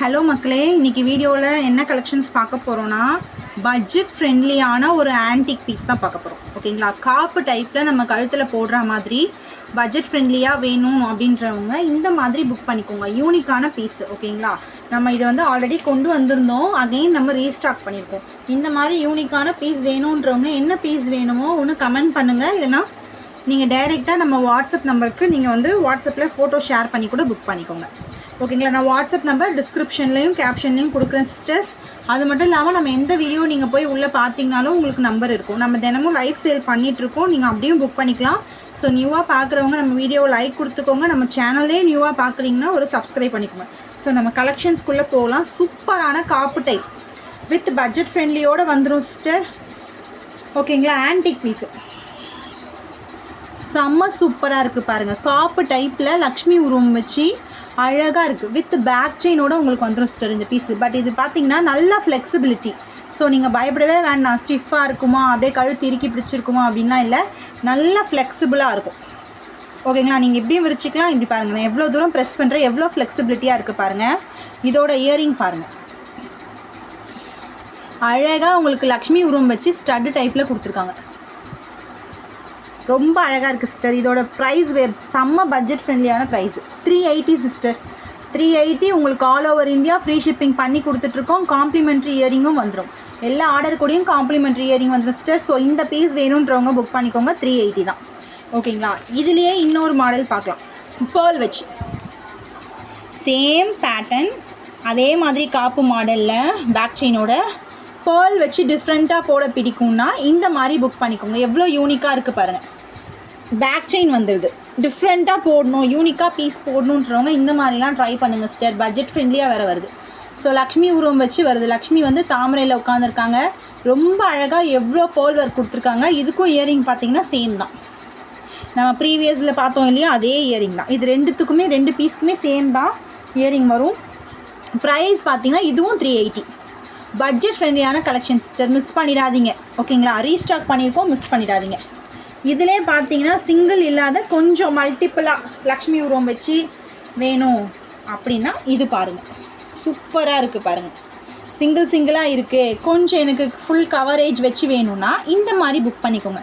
Hello மக்களே, இன்றைக்கி வீடியோவில் என்ன கலெக்ஷன்ஸ் பார்க்க போகிறோன்னா பட்ஜெட் ஃப்ரெண்ட்லியான ஒரு ஆன்டிக் பீஸ் தான் பார்க்க போகிறோம். ஓகேங்களா, காப்பு டைப்பில் நம்ம கழுத்தில் போடுற மாதிரி பட்ஜெட் ஃப்ரெண்ட்லியாக வேணும் அப்படின்றவங்க இந்த மாதிரி புக் பண்ணிக்கோங்க. யூனிக்கான பீஸ். ஓகேங்களா, நம்ம இதை ஆல்ரெடி கொண்டு வந்திருந்தோம், அகைன் நம்ம ரீஸ்டாக் பண்ணியிருக்கோம். இந்த மாதிரி யூனிக்கான பீஸ் வேணுன்றவங்க என்ன பீஸ் வேணுமோ ஒன்று கமெண்ட் பண்ணுங்கள், இல்லைனா நீங்கள் டைரெக்டாக நம்ம வாட்ஸ்அப் நம்பருக்கு நீங்கள் வாட்ஸ்அப்பில் ஃபோட்டோ ஷேர் பண்ணி கூட புக் பண்ணிக்கோங்க. ஓகேங்களா, நான் வாட்ஸ்அப் நம்பர் டிஸ்கிரிப்ஷன்லேயும் கேப்ஷன்லேயும் கொடுக்குறேன் சிஸ்டர்ஸ். அது மட்டும் இல்லாமல் நம்ம எந்த வீடியோ நீங்கள் போய் உள்ளே பார்த்தீங்கனாலும் உங்களுக்கு நம்பர் இருக்கும். நம்ம தினமும் லைவ் சேல் பண்ணிகிட்ருக்கோம், நீங்கள் அப்படியும் புக் பண்ணிக்கலாம். ஸோ நியூவாக பார்க்குறவங்க நம்ம வீடியோவை லைக் கொடுத்துக்கோங்க. நம்ம சேனல்லே நியூவாக பார்க்குறீங்கன்னா ஒரு சப்ஸ்கிரைப் பண்ணிக்கோங்க. ஸோ நம்ம கலெக்ஷன்ஸ்குள்ளே போகலாம். சூப்பரான காப்பு டைப் வித் பட்ஜெட் ஃப்ரெண்ட்லியோடு வந்துடும் சிஸ்டர். ஓகேங்களா, ஆன்டிக் பீஸு செம்ம சூப்பராக இருக்குது பாருங்கள். காப்பு டைப்பில் லக்ஷ்மி உருவம் வச்சு அழகாக இருக்குது. வித் பேக் செயினோடு உங்களுக்கு வந்துடும் சிஸ்டர் இந்த பீஸு. பட் இது பார்த்திங்கன்னா நல்லா ஃப்ளெக்சிபிலிட்டி. ஸோ நீங்கள் பயப்படவே வேண்டாம், ஸ்டிஃபாக இருக்குமா அப்படியே கழுத்து இறுக்கி பிடிச்சிருக்குமா அப்படின்லாம் இல்லை, நல்லா ஃப்ளெக்சிபிளாக இருக்கும். ஓகேங்களா, நீங்கள் இப்படியும் விரிச்சிக்கலாம். இப்படி பாருங்கள், நான் எவ்வளோ தூரம் ப்ரெஸ் பண்ணுறேன், எவ்வளோ ஃப்ளெக்சிபிலிட்டியாக இருக்குது பாருங்கள். இதோட இயரிங் பாருங்கள், அழகாக உங்களுக்கு லக்ஷ்மி உருவம் வச்சு ஸ்டட்டு டைப்பில் கொடுத்துருக்காங்க. ரொம்ப அழகாக இருக்குது சிஸ்டர். இதோட ப்ரைஸ் செம்ம பட்ஜெட் ஃப்ரெண்ட்லியான ப்ரைஸ் 380 சிஸ்டர். 380 உங்களுக்கு all over India free shipping பண்ணி கொடுத்துட்ருக்கோம். காம்ப்ளிமெண்ட்ரி இயரிங்கும் வந்துடும். எல்லா ஆர்டர் கூடயும் காம்ப்ளிமெண்ட்ரி இயரிங் வந்துடும் சிஸ்டர். ஸோ இந்த பீஸ் வேணுன்றவங்க புக் பண்ணிக்கோங்க. 380 தான். ஓகேங்களா, இதுலேயே இன்னொரு மாடல் பார்க்கலாம். பேர்ல் வச்சு சேம் பேட்டர்ன், அதே மாதிரி காப்பு மாடலில் பேக் செயினோட பேர்ல் வச்சு டிஃப்ரெண்ட்டாக போட பிடிக்கும்னா இந்த மாதிரி புக் பண்ணிக்கோங்க. எவ்வளோ யூனிக்காக இருக்குது பாருங்கள். பேக் செயின் வந்துடுது, டிஃப்ரெண்ட்டாக போடணும், யூனிக்காக பீஸ் போடணுன்றவங்க இந்த மாதிரிலாம் ட்ரை பண்ணுங்கள் சிஸ்டர். பட்ஜெட் ஃப்ரெண்ட்லியாக வேறு வருது. ஸோ லக்ஷ்மி உருவம் வச்சு வருது. லக்ஷ்மி தாமரையில் உட்காந்துருக்காங்க. ரொம்ப அழகாக எவ்வளோ பேர்ல் ஒர்க் கொடுத்துருக்காங்க. இதுக்கும் இயரிங் பார்த்திங்கன்னா சேம் தான். நம்ம ப்ரீவியஸில் பார்த்தோம் இல்லையா, அதே இயரிங் தான். இது ரெண்டுத்துக்குமே, ரெண்டு பீஸ்க்குமே சேம் தான் இயரிங் வரும். ப்ரைஸ் பார்த்திங்கன்னா இதுவும் 380. பட்ஜெட் ஃப்ரெண்ட்லியான கலெக்ஷன் சிஸ்டர், மிஸ் பண்ணிடாதீங்க. ஓகேங்களா, ரீஸ்டாக் பண்ணியிருக்கோம், மிஸ் பண்ணிடாதீங்க. இதிலே பார்த்தீங்கன்னா சிங்கிள் இல்லாத கொஞ்சம் மல்டிப்புளாக லக்ஷ்மி உருவம் வச்சு வேணும் அப்படின்னா இது பாருங்கள், சூப்பராக இருக்குது பாருங்கள். சிங்கிளாக இருக்குது, கொஞ்சம் எனக்கு ஃபுல் கவரேஜ் வச்சு வேணும்னா இந்த மாதிரி புக் பண்ணிக்கோங்க.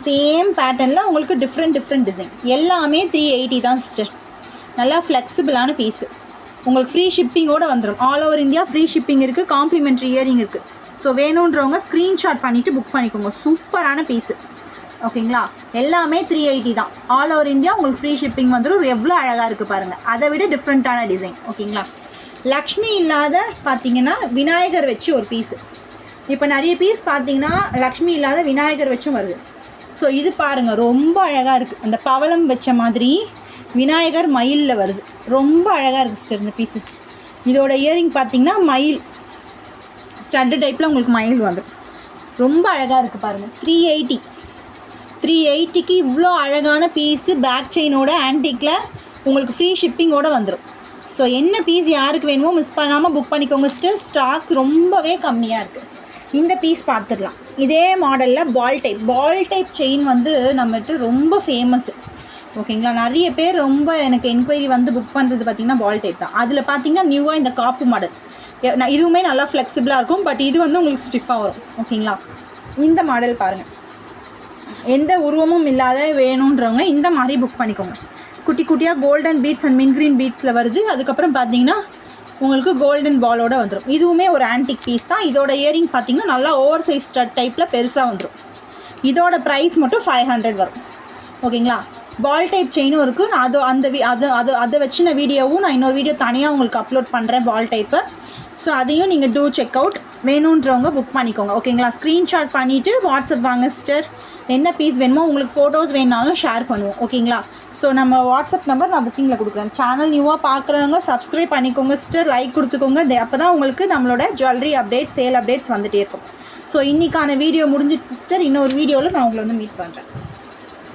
சேம் பேட்டர்னில் உங்களுக்கு டிஃப்ரெண்ட் டிசைன். எல்லாமே 380 தான் சிஸ்டர். நல்லா ஃப்ளெக்சிபிளான பீஸு. உங்களுக்கு ஃப்ரீ ஷிப்பிங்கோடு வந்துடும். All over India free shipping இருக்குது, காம்ப்ளிமெண்ட்ரி இயரிங் இருக்குது. ஸோ வேணுன்றவங்க ஸ்க்ரீன்ஷாட் பண்ணிவிட்டு புக் பண்ணிக்கோங்க. சூப்பரான பீஸு. ஓகேங்களா, எல்லாமே 380 தான். ஆல் ஓவர் இந்தியா உங்களுக்கு ஃப்ரீ ஷிப்பிங் வந்துடும். எவ்வளோ அழகாக இருக்குது பாருங்கள். அதை விட டிஃப்ரெண்ட்டான டிசைன். ஓகேங்களா, லக்ஷ்மி இல்லாத பார்த்திங்கன்னா விநாயகர் வச்சு ஒரு பீஸு. இப்போ நிறைய பீஸ் பார்த்திங்கன்னா லக்ஷ்மி இல்லாத விநாயகர் வச்சும் வருது. ஸோ இது பாருங்கள், ரொம்ப அழகாக இருக்குது. அந்த பவளம் வச்ச மாதிரி விநாயகர் மயிலில் வருது. ரொம்ப அழகாக இருக்குது சிஸ்டர் இந்த பீஸு. இதோட இயரிங் பார்த்திங்கன்னா மயில் ஸ்டட்டு டைப்பில் உங்களுக்கு மயில் வந்துடும். ரொம்ப அழகாக இருக்குது பாருங்கள். 380க்கு இவ்வளோ அழகான பீஸு பேக் செயினோட ஆன்டிக்கில் உங்களுக்கு ஃப்ரீ ஷிப்பிங்கோடு வந்துடும். ஸோ என்ன பீஸ் யாருக்கு வேணுமோ மிஸ் பண்ணாமல் புக் பண்ணிக்கோங்க சிஸ்டர். ஸ்டாக் ரொம்பவே கம்மியாக இருக்குது. இந்த பீஸ் பார்த்துடலாம். இதே மாடலில் பால் டைப் செயின் நம்மகிட்ட ரொம்ப ஃபேமஸ்ஸு. ஓகேங்களா, நிறைய பேர் ரொம்ப எனக்கு என்கொயரி புக் பண்ணுறது பார்த்திங்கன்னா பால் டைப் தான். அதில் பார்த்திங்கன்னா நியூவாக இந்த காப்பு மாடல் இதுவுமே நல்லா ஃப்ளெக்சிபிளாக இருக்கும். பட் இது உங்களுக்கு ஸ்டிஃபாக வரும். ஓகேங்களா, இந்த மாடல் பாருங்கள். எந்த உருவமும் இல்லாத வேணுன்றவங்க இந்த மாதிரி புக் பண்ணிக்கோங்க. குட்டி குட்டியாக கோல்டன் பீட்ஸ் அண்ட் மின் க்ரீன் பீட்ஸில் வருது. அதுக்கப்புறம் பார்த்திங்கன்னா உங்களுக்கு கோல்டன் பாலோடு வந்துடும். இதுவுமே ஒரு ஆன்டிக் பீஸ் தான். இதோட இயரிங் பார்த்திங்கன்னா நல்லா ஓவர் சைஸ் ஸ்டட் டைப்பில் பெருசாக வந்துடும். இதோட ப்ரைஸ் மட்டும் 500 வரும். ஓகேங்களா, பால் டைப் செயினும் இருக்குது. நான் அதை வச்சு வீடியோவும் நான் இன்னொரு வீடியோ தனியாக உங்களுக்கு அப்லோட் பண்ணுறேன் பால் டைப்பு. ஸோ அதையும் நீங்கள் டூ செக் அவுட். வேணுன்றவங்க புக் பண்ணிக்கோங்க. ஓகேங்களா, ஸ்க்ரீன்ஷாட் பண்ணிவிட்டு வாட்ஸ்அப் வாங்க சிஸ்டர். என்ன பீஸ் வேணுமோ உங்களுக்கு ஃபோட்டோஸ் வேணுனாலும் ஷேர் பண்ணுவோம். ஓகேங்களா, ஸோ நம்ம வாட்ஸ்அப் நம்பர் நான் புக்கிங்கில் கொடுக்குறேன். சேனல் நியூவாக பார்க்குறவங்க சப்ஸ்கிரைப் பண்ணிக்கோங்க சிஸ்டர், லைக் கொடுத்துக்கோங்க. அப்போ தான் உங்களுக்கு நம்மளோட ஜுவல்லரி அப்டேட்ஸ், சேல் அப்டேட்ஸ் வந்துகிட்டே இருக்கும். ஸோ இன்றைக்கான வீடியோ முடிஞ்சிட்டு சிஸ்டர். இன்னொரு வீடியோவில் நான் உங்களை மீட் பண்ணுறேன்.